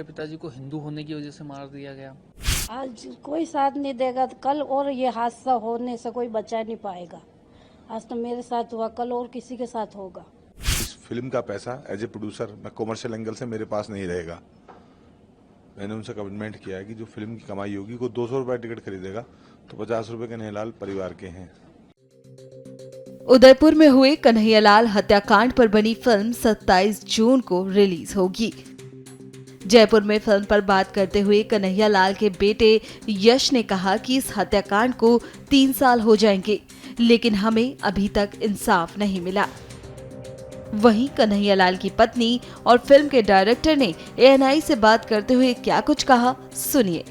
मेरे पिताजी को हिंदू होने की वजह से मार दिया गया। आज कोई साथ नहीं देगा तो कल और ये हादसा होने से कोई बचा नहीं पाएगा। आज तो मेरे साथ हुआ, कल और किसी के साथ होगा। इस फिल्म का पैसा एज ए प्रोड्यूसर मैं कॉमर्शियल एंगल से मेरे पास नहीं रहेगा। मैंने उनसे कमिटमेंट किया है कि जो फिल्म की कमाई होगी, को 200 रुपये टिकट खरीदेगा तो 50 रुपये कन्हैयालाल परिवार के हैं। उदयपुर में हुए कन्हैयालाल हत्याकांड पर बनी फिल्म 27 जून को रिलीज होगी। जयपुर में फिल्म पर बात करते हुए कन्हैयालाल के बेटे यश ने कहा कि इस हत्याकांड को 3 साल हो जाएंगे, लेकिन हमें अभी तक इंसाफ नहीं मिला। वहीं कन्हैयालाल की पत्नी और फिल्म के डायरेक्टर ने ANI से बात करते हुए क्या कुछ कहा, सुनिए।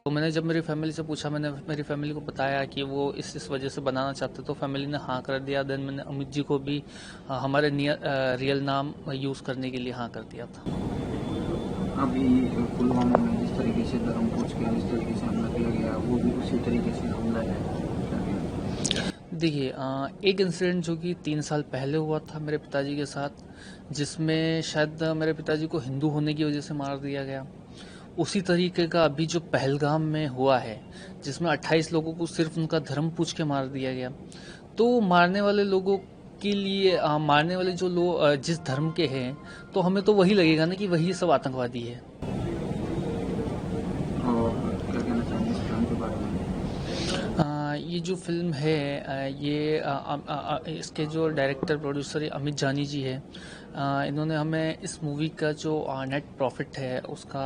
तो मैंने जब मेरी फैमिली से पूछा, मैंने मेरी फैमिली को बताया कि वो इस वजह से बनाना चाहते, तो फैमिली ने हाँ कर दिया। देन मैंने अमित जी को भी हमारे रियल नाम यूज़ करने के लिए हाँ कर दिया था। अभी पुलवामा में जिस तरीके से धर्म पूछ के जिस तरीके से हमला किया गया, वो भी उसी तरीके से हमला है। देखिए, एक इंसिडेंट जो कि 3 साल पहले हुआ था मेरे पिताजी के साथ, जिसमें शायद मेरे पिताजी को हिंदू होने की वजह से मार दिया गया। उसी तरीके का अभी जो पहलगाम में हुआ है, जिसमें 28 लोगों को सिर्फ उनका धर्म पूछ के मार दिया गया। तो मारने वाले लोगों के लिए मारने वाले जो लोग जिस धर्म के हैं, तो हमें तो वही लगेगा ना कि वही सब आतंकवादी है। और क्या कहना चाहेंगे इस फिल्म के बारे में? ये जो फिल्म है, इसके जो डायरेक्टर प्रोड्यूसर अमित जानी जी है, इन्होंने हमें इस मूवी का जो नेट प्रॉफिट है उसका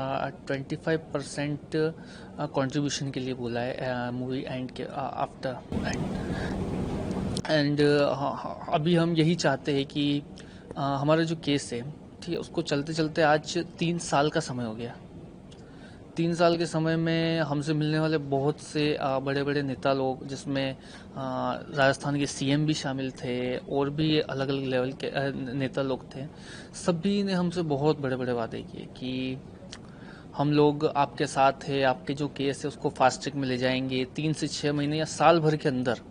25% कंट्रीब्यूशन के लिए बोला है मूवी एंड के आफ्टर एंड अभी हम यही चाहते हैं कि हमारा जो केस है, ठीक है, उसको चलते चलते आज 3 साल का समय हो गया। 3 साल के समय में हमसे मिलने वाले बहुत से बड़े बड़े नेता लोग, जिसमें राजस्थान के CM भी शामिल थे और भी अलग अलग लेवल के नेता लोग थे। सभी ने हमसे बहुत बड़े बड़े वादे किए कि हम लोग आपके साथ है, आपके जो केस है उसको फास्ट ट्रैक में ले जाएंगे, 3 से 6 महीने या साल भर के अंदर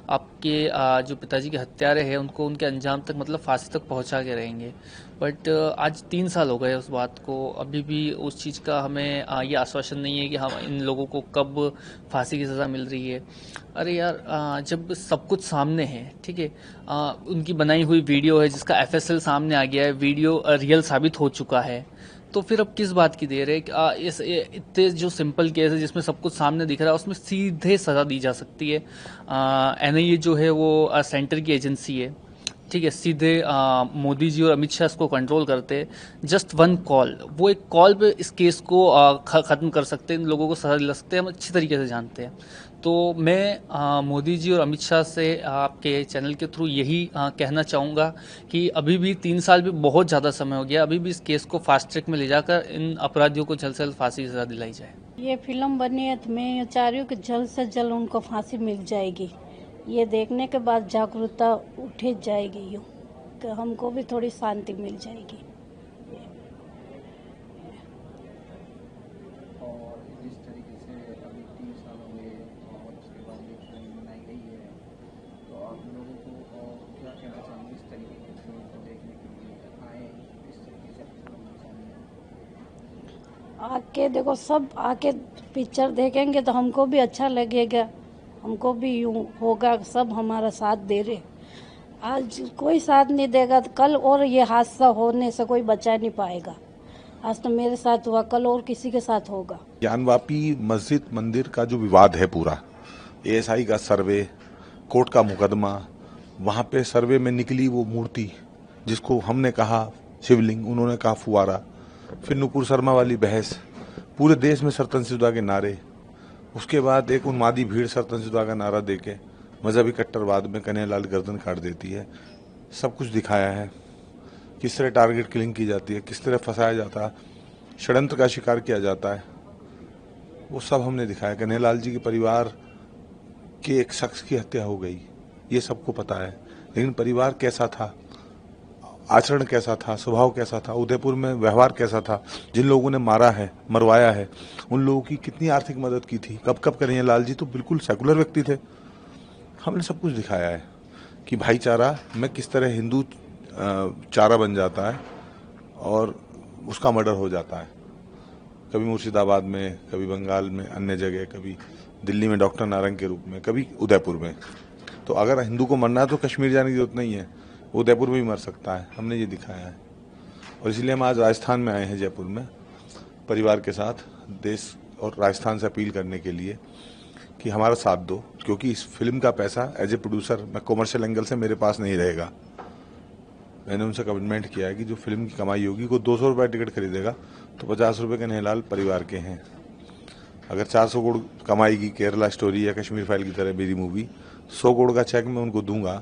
आपके जो पिताजी के हत्यारे हैं उनको उनके अंजाम तक, मतलब फांसी तक पहुंचा के रहेंगे। बट आज 3 साल हो गए उस बात को, अभी भी उस चीज़ का हमें ये आश्वासन नहीं है कि हम इन लोगों को कब फांसी की सज़ा मिल रही है। अरे यार, जब सब कुछ सामने है, ठीक है, उनकी बनाई हुई वीडियो है जिसका FSL सामने आ गया है, वीडियो रियल साबित हो चुका है, तो फिर अब किस बात की देर है? इस इतने जो सिंपल केस है जिसमें सब कुछ सामने दिख रहा है, उसमें सीधे सज़ा दी जा सकती है। NIA जो है वो सेंटर की एजेंसी है, ठीक है, सीधे मोदी जी और अमित शाह इसको कंट्रोल करते हैं। जस्ट वन कॉल, वो एक कॉल पे इस केस को ख़त्म कर सकते हैं, इन लोगों को सजा दिला सकते हैं, हम अच्छी तरीके से जानते हैं। तो मैं मोदी जी और अमित शाह से आपके चैनल के थ्रू यही कहना चाहूँगा कि अभी भी 3 साल भी बहुत ज़्यादा समय हो गया, अभी भी इस केस को फास्ट ट्रैक में ले जाकर इन अपराधियों को जल्द से जल्द फांसी की सजा दिलाई जाए। ये फिल्म बनी है तो मैं ये चाह रही हूँ कि जल्द से जल्द उनको फांसी मिल जाएगी। ये देखने के बाद जागरूकता उठ जाएगी, यूँ कि हमको भी थोड़ी शांति मिल जाएगी। और जिस तरीके से अभी 3 साल हो गए और उसके बाद ये फिल्म बनाई गई है, तो आप लोगों को क्या कहना चाहेंगे इस तरीके की फिल्म को देखने के लिए आए, इस तरीके से फिल्म सामने आके देखो, सब आके पिक्चर देखेंगे तो हमको भी अच्छा लगेगा, हमको भी यूँ होगा सब हमारा साथ दे रहे। आज कोई साथ नहीं देगा तो कल और ये हादसा होने से कोई बचा नहीं पाएगा। आज तो मेरे साथ हुआ, कल और किसी के साथ होगा। ज्ञानवापी मस्जिद मंदिर का जो विवाद है पूरा, ASI का सर्वे, कोर्ट का मुकदमा, वहाँ पे सर्वे में निकली वो मूर्ति जिसको हमने कहा शिवलिंग, उन्होंने कहा फुवारा, फिर नुपुर शर्मा वाली बहस, पूरे देश में सरतनशुदा के नारे, उसके बाद एक उन्मादी भीड़ सरतनशुदा का नारा देके मजहबी कट्टरवाद में कन्हैयालाल गर्दन काट देती है। सब कुछ दिखाया है, किस तरह टारगेट किलिंग की जाती है, किस तरह फंसाया जाता है, षड्यंत्र का शिकार किया जाता है, वो सब हमने दिखाया। कन्हैयालाल जी के परिवार के एक शख्स की हत्या हो गई, ये सबको पता है, लेकिन परिवार कैसा था, आचरण कैसा था, स्वभाव कैसा था, उदयपुर में व्यवहार कैसा था, जिन लोगों ने मारा है, मरवाया है, उन लोगों की कितनी आर्थिक मदद की थी, कब कब कन्हैयालाल जी तो बिल्कुल सेकुलर व्यक्ति थे। हमने सब कुछ दिखाया है कि भाईचारा में किस तरह हिंदू चारा बन जाता है और उसका मर्डर हो जाता है। कभी मुर्शिदाबाद में, कभी बंगाल में, अन्य जगह, कभी दिल्ली में डॉक्टर नारंग के रूप में, कभी उदयपुर में। तो अगर हिंदू को मरना है तो कश्मीर जाने की जरूरत नहीं है, वो उदयपुर में भी मर सकता है। हमने ये दिखाया है और इसलिए हम आज राजस्थान में आए हैं, जयपुर में परिवार के साथ, देश और राजस्थान से अपील करने के लिए कि हमारा साथ दो, क्योंकि इस फिल्म का पैसा एज ए प्रोड्यूसर मैं कॉमर्शियल एंगल से मेरे पास नहीं रहेगा। मैंने उनसे कमिटमेंट किया है कि जो फिल्म की कमाई होगी, को 200 रुपये टिकट खरीदेगा तो 50 रुपये कन्हैयालाल परिवार के हैं। अगर 400 करोड़ कमाएगी केरला स्टोरी या कश्मीर फाइल की तरह मेरी मूवी, 100 करोड़ का चेक मैं उनको दूंगा,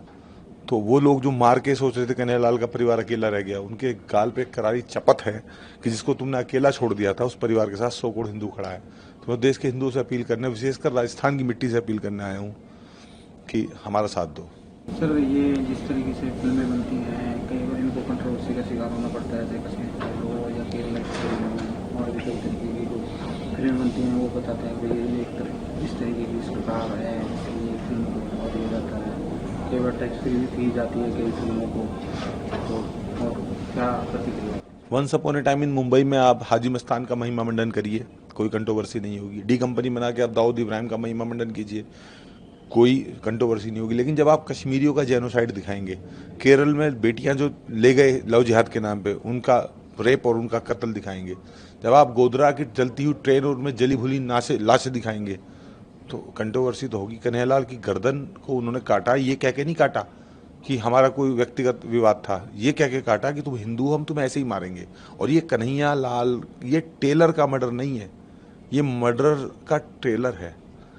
तो वो लोग जो मार के सोच रहे थे कन्हैयालाल का परिवार अकेला रह गया, उनके गाल पे करारी चपत है कि जिसको तुमने अकेला छोड़ दिया था, उस परिवार के साथ 100 करोड़ हिंदू खड़ा है। तो मैं देश के हिंदुओं से अपील करने, विशेषकर राजस्थान की मिट्टी से अपील करने आया हूँ कि हमारा साथ दो। सर, ये जिस तरीके से फिल्में बनती हैं, कई बार इनको कंट्रोवर्सी का शिकार होना पड़ता है, जैसे कश्मीर फाइल हो या केरला और भी कई तरीके की जो फिल्में बनती हैं, वो बताते हैं कि ये इस तरीके की सरकार है, ये फिल्म को बहुत दिया जाता है, कई बार टैक्स फ्री भी की जाती है कई फिल्मों को, तो और क्या प्रतिक्रिया? Once upon a time in Mumbai में आप हाजी मस्तान का महिमा मंडन करिए, कोई कंट्रोवर्सी नहीं होगी। डी कंपनी बना के आप दाऊद इब्राहिम का महिमा मंडन कीजिए, कोई कंट्रोवर्सी नहीं होगी। लेकिन जब आप कश्मीरियों का जेनोसाइड दिखाएंगे, केरल में बेटियां जो ले गए लव जिहाद के नाम पे, उनका रेप और उनका कत्ल दिखाएंगे, जब आप गोधरा की जलती हुई ट्रेन और में जली भुली लाशें दिखाएंगे, तो कंट्रोवर्सी तो होगी। कन्हैयालाल की गर्दन को उन्होंने काटा, ये कह के नहीं काटा कि हमारा कोई व्यक्तिगत विवाद था, ये कह के काटा कि तुम हिंदू हो, हम तुम्हें ऐसे ही मारेंगे। और ये कन्हैयालाल, ये टेलर का मर्डर नहीं है, ये मर्डर का ट्रेलर है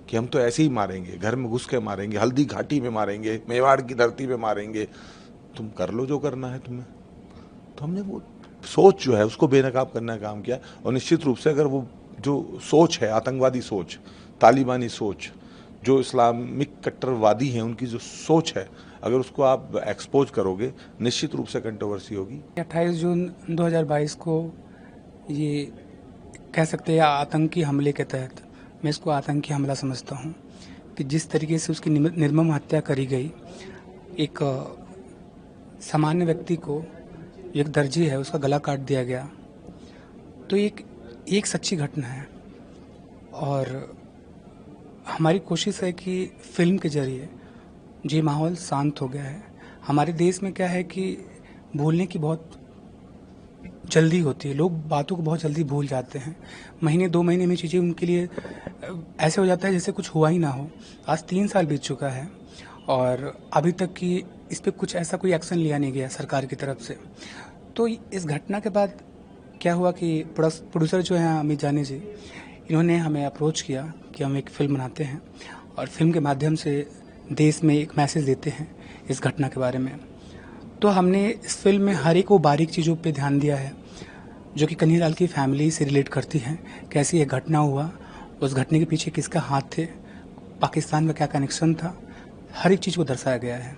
कि हम तो ऐसे ही मारेंगे, घर में घुस के मारेंगे, हल्दी घाटी में मारेंगे, मेवाड़ की धरती में मारेंगे, तुम कर लो जो करना है तुम्हें। तो हमने वो सोच जो है उसको बेनकाब करने का काम किया। और निश्चित रूप से अगर वो जो सोच है, आतंकवादी सोच, तालिबानी सोच, जो इस्लामिक कट्टरवादी हैं, उनकी जो सोच है, अगर उसको आप एक्सपोज करोगे, निश्चित रूप से कंट्रोवर्सी होगी। 28 जून 2022 को ये कह सकते हैं आतंकी हमले के तहत, मैं इसको आतंकी हमला समझता हूँ कि जिस तरीके से उसकी निर्मम हत्या करी गई, एक सामान्य व्यक्ति को, एक दर्जी है, उसका गला काट दिया गया, तो एक सच्ची घटना है। और हमारी कोशिश है कि फिल्म के जरिए ये माहौल शांत हो गया है। हमारे देश में क्या है कि भूलने की बहुत जल्दी होती है, लोग बातों को बहुत जल्दी भूल जाते हैं। महीने 2 महीने में चीज़ें उनके लिए ऐसे हो जाता है जैसे कुछ हुआ ही ना हो। आज 3 साल बीत चुका है और अभी तक की इस पर कुछ ऐसा कोई एक्शन लिया नहीं गया सरकार की तरफ से। तो इस घटना के बाद क्या हुआ कि प्रोड्यूसर जो हैं अमित जानी जी, इन्होंने हमें अप्रोच किया कि हम एक फ़िल्म बनाते हैं और फिल्म के माध्यम से देश में एक मैसेज देते हैं इस घटना के बारे में। तो हमने इस फिल्म में हर एक वो बारीक चीज़ों पे ध्यान दिया है जो कि कन्हैयालाल की फैमिली से रिलेट करती हैं। कैसी ये घटना हुआ, उस घटने के पीछे किसका हाथ थे, पाकिस्तान का क्या कनेक्शन था, हर एक चीज़ को दर्शाया गया है।